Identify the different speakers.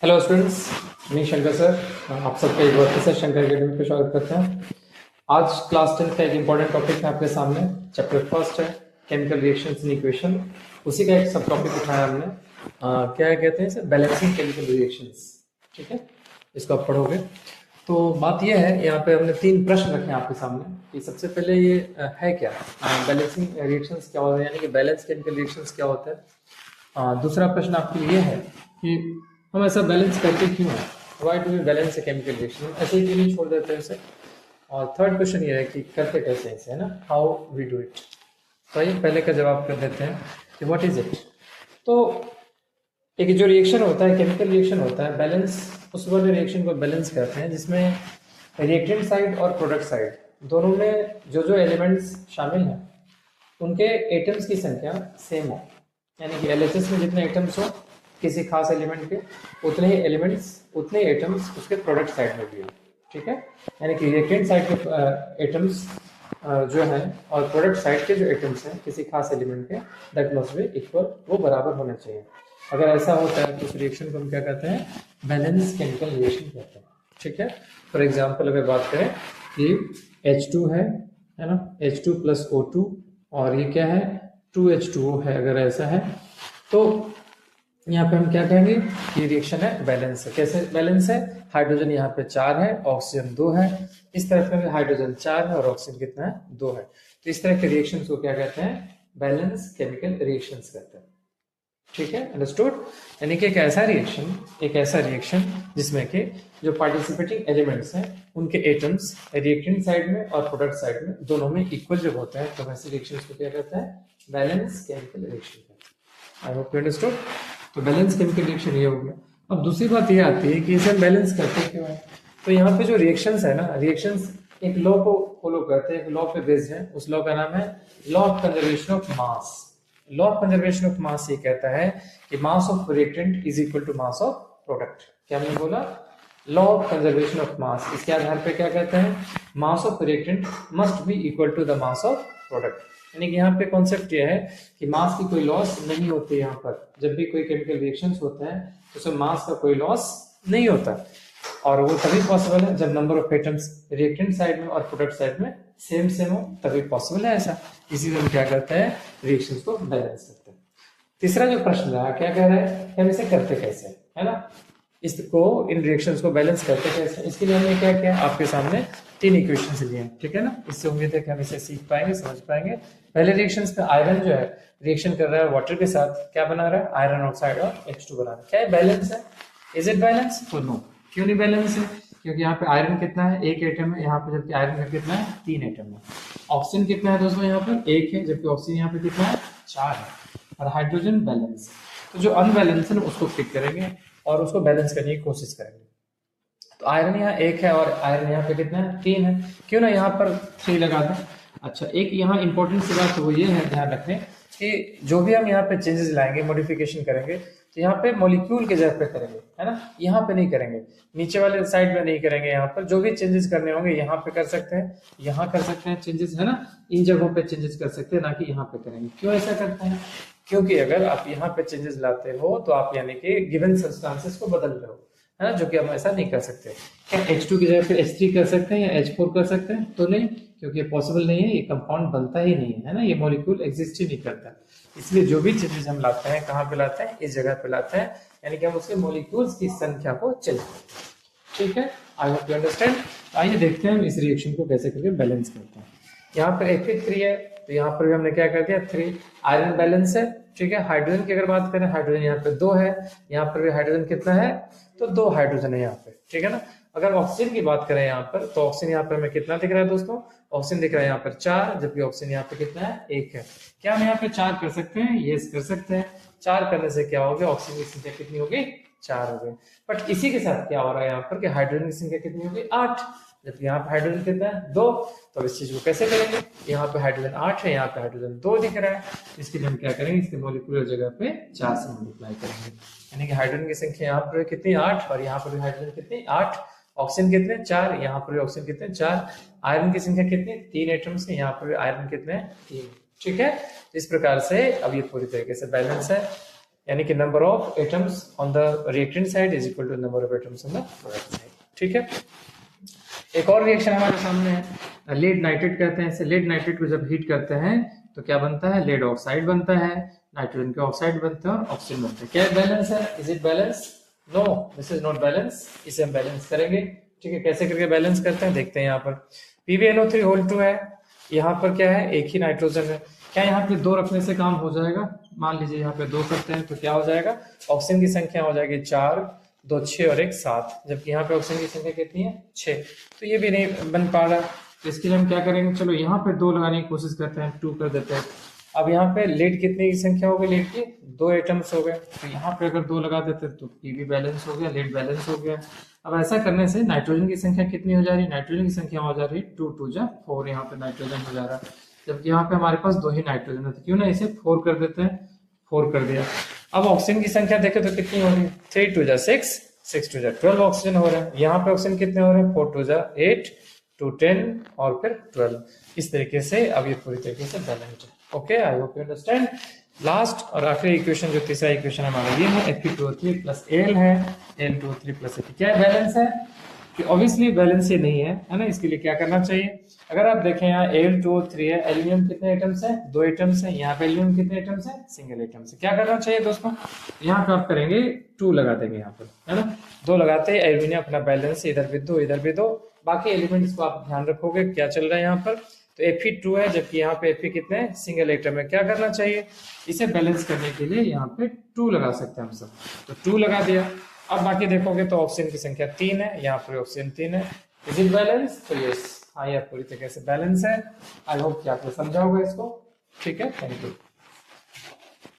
Speaker 1: Hello students, मैं Shankar sir आप सबका एक बार फिर से शंकर अकेडमी पे स्वागत करते हैं। आज क्लास 10 का एक इम्पॉर्टेंट टॉपिक है आपके सामने। चैप्टर फर्स्ट है केमिकल रिएक्शंस इन इक्वेशन। उसी का एक सब टॉपिक उठाया हमने। क्या कहते हैं इसे, बैलेंसिंग केमिकल रिएक्शंस। ठीक है, इसको आप पढ़ोगे तो बात यह है, यहाँ पे हमने 3 प्रश्न रखे हैं आपके सामने कि सबसे पहले ये है क्या बैलेंसिंग रिएक्शंस, क्या होता है, यानी कि बैलेंस केमिकल रिएक्शंस क्या होता है। दूसरा प्रश्न आपके लिए है कि हम ऐसा बैलेंस करते क्यों हैं, why do we balance a chemical reaction, ऐसे ही क्यों नहीं छोड़ देते इसे। और थर्ड क्वेश्चन ये है कि करते कैसे इसे, है ना, हाउ वी डू इट। तो ये पहले का जवाब कर देते हैं कि व्हाट इज इट। तो एक जो रिएक्शन होता है, केमिकल रिएक्शन होता है, बैलेंस उस वाले रिएक्शन को बैलेंस करते हैं जिसमें रिएक्टेंट साइड और प्रोडक्ट साइड दोनों में जो जो एलिमेंट्स शामिल हैं उनके एटम्स की संख्या सेम हो, यानी कि एलएचएस में जितने एटम्स हो किसी खास एलिमेंट के, उतने ही एलिमेंट्स उतने एटम्स उसके प्रोडक्ट साइड में भी हो। ठीक है, यानी कि रिएक्टेंट साइड के एटम्स जो हैं और प्रोडक्ट साइड के जो एटम्स हैं किसी खास एलिमेंट के, दैट मस्ट बी इक्वल, वो बराबर होना चाहिए। अगर ऐसा होता है तो उस रिएक्शन को हम क्या कहते हैं, बैलेंस केमिकल रिएक्शन कहते हैं। ठीक है, फॉर एग्जाम्पल अगर बात करें कि H2 है ना, H2 प्लस O2, और ये क्या है 2H2O है, अगर ऐसा है तो यहाँ पे हम क्या कहेंगे कि रिएक्शन है बैलेंस है। कैसे बैलेंस है, हाइड्रोजन यहाँ पे 4 है, ऑक्सीजन 2 है, इस तरफ में भी हाइड्रोजन 4 है और ऑक्सीजन कितना है 2 है। तो इस तरह के रिएक्शंस को क्या कहते हैं, बैलेंस केमिकल रिएक्शंस कहते हैं। ठीक है, अंडरस्टूड। यानी कि एक ऐसा रिएक्शन जिसमें कि जो पार्टिसिपेटिंग एलिमेंट्स हैं उनके एटम्स रिएक्टेंट साइड में और प्रोडक्ट साइड में दोनों में इक्वल जब होते हैं तो वैसे रिएक्शंस को क्या कहते हैं, बैलेंस केमिकल रिएक्शन कहते हैं। I hope you understood. तो बैलेंस केमिकल रिएक्शन ये हो गया। अब दूसरी बात ये आती है कि इसे हम बैलेंस करते क्यों है। तो यहाँ पे जो रिएक्शंस है ना, रिएक्शंस एक लॉ को फॉलो करते हैं, एक लॉ पे बेस्ड है। उस लॉ का नाम है law of conservation of mass. Law of conservation of mass ये कहता है कि mass of reactant is equal to mass of product. क्या हमने बोला, law of conservation of mass. इसके आधार पे क्या कहते हैं, mass of reactant must be equal to the mass of product. यानी कि यहाँ पे कॉन्सेप्ट ये है कि मास की कोई लॉस नहीं होती। यहाँ पर जब भी कोई केमिकल रिएक्शंस होते हैं तो उसमें मास का कोई लॉस नहीं होता, और वो तभी पॉसिबल है जब number of atoms reactant side में और प्रोडक्ट साइड में सेम हो, तभी पॉसिबल है ऐसा। इसी से हम क्या करते हैं, रिएक्शंस को बैलेंस करते हैं। तीसरा जो प्रश्न रहा, क्या कह रहा है कि हम इसे करते कैसे, है ना, इसको इन रिएक्शंस को बैलेंस करते कैसे। इसके लिए हमने क्या किया, आपके सामने 3 इक्वेशंस लिए हैं। ठीक है ना, इससे उम्मीद है कि हम इसे सीख पाएंगे, समझ पाएंगे। पहले रिएक्शंस पे आयरन जो है रिएक्शन कर रहा है वाटर के साथ, क्या बना रहा है, आयरन ऑक्साइड और H2 बना रहा है। क्या है, बैलेंस है। इज इट बैलेंस, तो नो। क्यों नहीं बैलेंस है, क्योंकि यहाँ पे आयरन कितना है, 1 एटम है यहाँ पे, जबकि आयरन का कितना है, 3 एटम है। ऑक्सीजन कितना है दोस्तों, यहाँ पर 1 है, जबकि ऑक्सीजन यहाँ पे कितना है, 4 है। और हाइड्रोजन बैलेंस। तो जो अनबैलेंस है ना उसको पिक करेंगे और उसको बैलेंस करने की कोशिश करेंगे। तो आयरन यहाँ 1 है और आयरन यहाँ पे कितना है, 3 है। क्यों ना यहाँ पर 3 लगा दें। अच्छा, एक यहाँ इंपॉर्टेंट सी बात वो ये है, ध्यान रखें कि जो भी हम यहाँ पे चेंजेस लाएंगे, मॉडिफिकेशन करेंगे, तो यहाँ पे मॉलिक्यूल के जगह पे करेंगे, है ना, यहाँ पे नहीं करेंगे, नीचे वाले साइड में नहीं करेंगे। यहाँ पर जो भी चेंजेस करने होंगे यहाँ पे कर सकते हैं, यहाँ कर सकते हैं चेंजेस, है ना, इन जगहों पे चेंजेस कर सकते हैं, ना कि यहाँ पे करेंगे। क्यों ऐसा करते हैं, क्योंकि अगर आप यहाँ पे चेंजेस लाते हो तो आप यानी कि गिवन सब्सटेंसेस को बदल रहे हो, है ना, जो कि हम ऐसा नहीं कर सकते। क्या H2 की जगह पे H3 कर सकते हैं या H4 कर सकते हैं, तो नहीं, क्योंकि ये पॉसिबल नहीं है, ये कंपाउंड बनता ही नहीं है ना, ये मॉलिक्यूल एग्जिस्ट ही नहीं करता। इसलिए जो भी चेंजेस हम लाते हैं, कहाँ पे लाते हैं, इस जगह पे लाते हैं, यानी कि हम उसके मॉलिक्यूल्स की संख्या को चेंज करते हैं। ठीक है, आई होप यू अंडरस्टैंड। आइए देखते हैं हम इस रिएक्शन को कैसे करके बैलेंस करते हैं। यहाँ पर एक 3 है, तो यहाँ पर भी हमने क्या कर दिया, 3 आयरन बैलेंस है। ठीक है, हाइड्रोजन की अगर बात करें, हाइड्रोजन यहाँ पे 2 है, यहाँ पर भी हाइड्रोजन कितना है, तो 2 हाइड्रोजन है यहाँ पे। ठीक है ना, अगर ऑक्सीजन की बात करें यहाँ पर, तो ऑक्सीजन यहाँ पर हमें कितना दिख रहा है दोस्तों, ऑक्सीजन दिख रहा है यहाँ पर 4, जबकि ऑक्सीजन यहाँ पे कितना है, 1 है। क्या हम यहाँ पे 4 कर सकते हैं, यस कर सकते हैं। 4 करने से क्या हो गया, ऑक्सीजन की संख्या कितनी होगी, 4 हो गई। बट इसी के साथ क्या हो रहा है यहाँ पर कि हाइड्रोजन की संख्या कितनी होगी, 8, जबकि यहाँ पे हाइड्रोजन कितना है, 2। तो इस चीज को कैसे करेंगे, यहाँ पे हाइड्रोजन 8 है, यहाँ पे हाइड्रोजन 2 दिख रहा है, इसके लिए हम क्या करेंगे, इसके मॉलिक्यूलर जगह पे 4 से मल्टीप्लाई करेंगे। यानी कि हाइड्रोजन की संख्या यहाँ पर कितनी, 8, और यहाँ पर भी हाइड्रोजन कितनी, 8, ऑक्सीजन कितने, 4, यहाँ पर भी ऑक्सीजन कितने, 4, आयरन की संख्या कितनी, 3 एटम्स है, यहाँ पर भी आयरन कितने, 3। ठीक है, इस प्रकार से अब ये पूरी तरीके से बैलेंस है। यानी कि number of atoms on the reactant side is equal to number of atoms on the product side. ठीक है, एक और रिएक्शन हमारे सामने है, लीड नाइट्रेट कहते हैं इसे। लीड नाइट्रेट को जब हीट करते हैं तो क्या बनता है, लीड ऑक्साइड बनता है, नाइट्रोजन के ऑक्साइड बनते हैं और ऑक्सीजन बनते हैं। क्या बैलेंस है, is it balance? No, this is not balance. इसे हम बैलेंस करेंगे। ठीक है, कैसे करके बैलेंस करते हैं देखते हैं। यहाँ पर PbNO3 होल 2 है, यहाँ पर क्या है, एक ही नाइट्रोजन है। क्या यहाँ पे 2 रखने से काम हो जाएगा? मान लीजिए यहाँ पे 2 करते हैं तो क्या हो जाएगा, ऑक्सीजन की संख्या हो जाएगी 4, 2 6 और 1 7, जबकि यहाँ पे ऑक्सीजन की संख्या कितनी है, 6। तो ये भी नहीं बन पा रहा, तो इसके लिए हम क्या करेंगे, चलो यहाँ पे 2 लगाने की कोशिश करते हैं, 2 कर देते हैं। अब यहाँ पे लीड कितनी की संख्या हो गई, लीड की 2 एटम्स हो गए, तो यहाँ पे अगर 2 लगा देते तो Pb बैलेंस हो गया, लीड बैलेंस हो गया। अब ऐसा करने से नाइट्रोजन की संख्या कितनी हो जा रही है, नाइट्रोजन की संख्या हो जा रही है 2 2 जा 4, यहाँ पे नाइट्रोजन हो जा रहा है, जबकि यहाँ पे हमारे पास 2 ही नाइट्रोजन है, तो क्यों ना इसे 4 कर देते हैं, 4 कर दिया। अब ऑक्सीजन की संख्या देखें तो कितनी हो रही है, 3 2 जा 6, 6 2 जा 12 ऑक्सीजन हो रहा है। यहाँ पे ऑक्सीजन कितने हो रहे हैं, 4 2 जा 8, 2 10 और फिर 12। इस तरीके से अब ये पूरी तरीके से बैलेंस्ड है। Okay, I hope you understand. Last और आखिरी इक्वेशन, जो तीसरा इक्वेशन हमारा ये है, Fe2O3 प्लस Al है, Al2O3 प्लस Fe। क्या बैलेंस है कि ऑब्वियसली बैलेंस ये नहीं है ना, इसके लिए क्या करना चाहिए। अगर आप देखें यहाँ Al2O3 है, एल्यूमिनियम कितने एटम्स है, 2 एटम्स है, यहाँ पे एल्यूमिनियम कितने एटम्स है, सिंगल एटम्स है। क्या करना चाहिए दोस्तों, यहाँ पे आप करेंगे 2 लगा देंगे यहाँ पर, है ना, 2 लगाते हैं, एल्यूमिनियम अपना बैलेंस इधर भी 2 इधर भी 2, बाकी एलिमेंट्स को आप ध्यान रखोगे क्या चल रहा है यहाँ पर। तो Fe2 है, जबकि यहाँ पे Fe कितने हैं, सिंगल एटम है। क्या करना चाहिए, इसे बैलेंस करने के लिए यहाँ पे 2 लगा सकते हैं हम सब, तो 2 लगा दिया। अब बाकी देखोगे तो ऑक्सीजन की संख्या 3 है, यहाँ पर ऑक्सीजन 3 है, इज इट बैलेंस? तो यस, हाँ, यह पूरी तरीके से बैलेंस है। आई होप कि आपने समझा होगा इसको। ठीक है, थैंक यू।